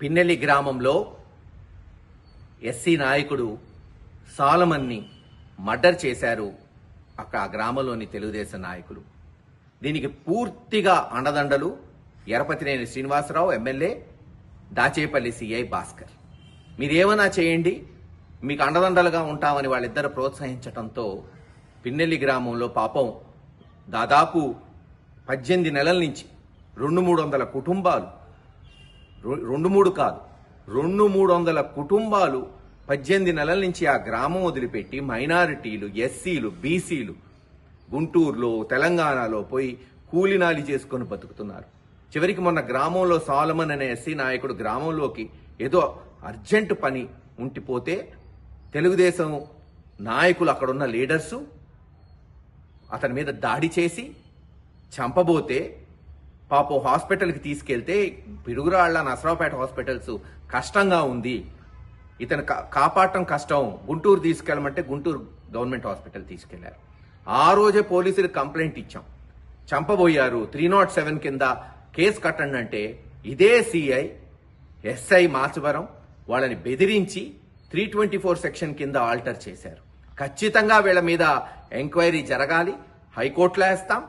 పిన్నెల్లి గ్రామంలో ఎస్సీ నాయకుడు సాలమన్ని మర్డర్ చేశారు అక్కడ ఆ గ్రామంలోని తెలుగుదేశం నాయకులు. దీనికి పూర్తిగా అండదండలు ఎరపతినేని శ్రీనివాసరావు ఎమ్మెల్యే, దాచేపల్లి సిఐ భాస్కర్. మీరేమన్నా చేయండి, మీకు అండదండలుగా ఉంటామని వాళ్ళిద్దరు ప్రోత్సహించడంతో పిన్నెల్లి గ్రామంలో పాపం దాదాపు 18 నెలల నుంచి 200-300 కుటుంబాలు, 2-3 కాదు 200-300 కుటుంబాలు 18 నెలల నుంచి ఆ గ్రామం వదిలిపెట్టి మైనారిటీలు, ఎస్సీలు, బీసీలు గుంటూరులో, తెలంగాణలో పోయి కూలినాలి చేసుకొని బతుకుతున్నారు. చివరికి మొన్న గ్రామంలో సాలమన్ అనే ఎస్సీ నాయకుడు గ్రామంలోకి ఏదో అర్జెంటు పని ఉంటిపోతే తెలుగుదేశం నాయకులు, అక్కడున్న లీడర్సు అతని మీద దాడి చేసి చంపబోతే పాపం హాస్పిటల్కి తీసుకెళ్తే పిడుగురాళ్ల, నసరావుపేట హాస్పిటల్స్ కష్టంగా ఉంది, ఇతను కాపాడటం కష్టం, గుంటూరు తీసుకెళ్ళమంటే గుంటూరు గవర్నమెంట్ హాస్పిటల్ తీసుకెళ్లారు. ఆ రోజే పోలీసులకు కంప్లైంట్ ఇచ్చాం, చంపబోయారు, 307 కింద కేసు కట్టండి అంటే ఇదే సిఐ ఎస్ఐ మాచవరం వాళ్ళని బెదిరించి 324 సెక్షన్ కింద ఆల్టర్ చేశారు. ఖచ్చితంగా వీళ్ళ మీద ఎంక్వైరీ జరగాలి, హైకోర్టులో వేస్తాం.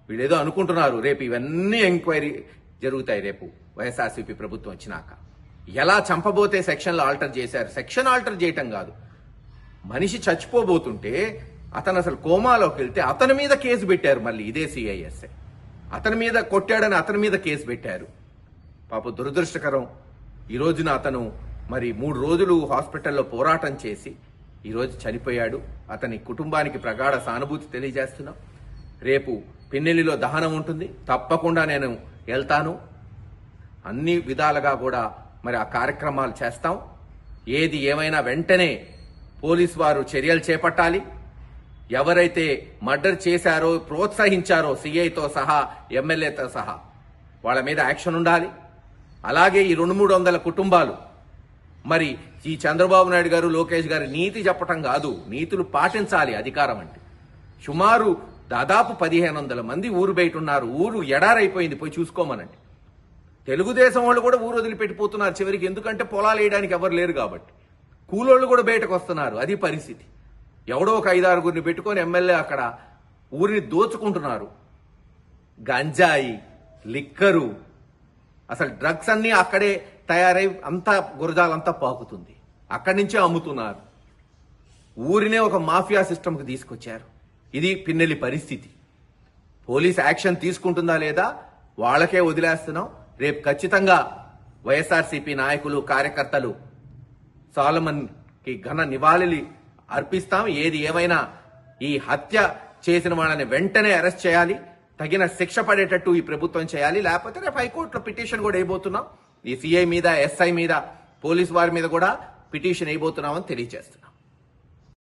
వీళ్ళేదో అనుకుంటున్నారు, రేపు ఇవన్నీ ఎంక్వైరీ జరుగుతాయి రేపు వైఎస్ఆర్సీపీ ప్రభుత్వం వచ్చినాక. ఎలా చంపబోతే సెక్షన్లు ఆల్టర్ చేశారు. సెక్షన్ ఆల్టర్ చేయటం కాదు, మనిషి చచ్చిపోబోతుంటే అతను అసలు కోమాలోకి వెళ్తే అతని మీద కేసు పెట్టారు. మళ్ళీ ఇదే సిఐఎస్ఐ అతని మీద కొట్టాడని అతని మీద కేసు పెట్టారు. పాప దురదృష్టకరం. ఈ రోజున అతను మరి 3 రోజులు హాస్పిటల్లో పోరాటం చేసి ఈరోజు చనిపోయాడు. అతని కుటుంబానికి ప్రగాఢ సానుభూతి తెలియజేస్తున్నాం. రేపు పిన్నెల్లిలో దహనం ఉంటుంది, తప్పకుండా నేను వెళ్తాను. అన్ని విధాలుగా కూడా మరి ఆ కార్యక్రమాలు చేస్తాం. ఏది ఏమైనా వెంటనే పోలీసు వారు చర్యలు చేపట్టాలి. ఎవరైతే మర్డర్ చేశారో, ప్రోత్సహించారో సిఐతో సహా, ఎమ్మెల్యేతో సహా వాళ్ళ మీద యాక్షన్ ఉండాలి. అలాగే ఈ 200-300 కుటుంబాలు, మరి ఈ చంద్రబాబు నాయుడు గారు, లోకేష్ గారు నీతి చెప్పటం కాదు, నీతులు పాటించాలి. అధికారం అంటే సుమారు దాదాపు 1500 మంది ఊరు బయట ఉన్నారు. ఊరు ఎడారైపోయింది, పోయి చూసుకోమనండి. తెలుగుదేశం వాళ్ళు కూడా ఊరు వదిలిపెట్టిపోతున్నారు చివరికి, ఎందుకంటే పొలాలు వేయడానికి ఎవరు లేరు కాబట్టి. కూలోళ్ళు కూడా బయటకు వస్తున్నారు. అది పరిస్థితి. ఎవడో ఒక 5-6 పెట్టుకొని ఎమ్మెల్యే అక్కడ ఊరిని దోచుకుంటున్నారు. గంజాయి, లిక్కరు, అసలు డ్రగ్స్ అన్నీ అక్కడే తయారై అంతా గురజాలంతా పాకుతుంది. అక్కడి నుంచే అమ్ముతున్నారు. ఊరినే ఒక మాఫియా సిస్టమ్కి తీసుకొచ్చారు. ఇది పిన్నెల్లి పరిస్థితి. పోలీస్ యాక్షన్ తీసుకుంటుందా లేదా వాళ్ళకే వదిలేస్తున్నాం. రేపు ఖచ్చితంగా వైఎస్ఆర్సీపీ నాయకులు, కార్యకర్తలు సాలమన్కి ఘన నివాళులు అర్పిస్తాం. ఏది ఏమైనా ఈ హత్య చేసిన వాళ్ళని వెంటనే అరెస్ట్ చేయాలి, తగిన శిక్ష పడేటట్టు ఈ ప్రభుత్వం చేయాలి. లేకపోతే రేపు హైకోర్టులో పిటిషన్ కూడా వేయబోతున్నాం. ఈ సిఐ మీద, ఎస్ఐ మీద, పోలీసు వారి మీద కూడా పిటిషన్ వేయబోతున్నామని తెలియజేస్తున్నాం.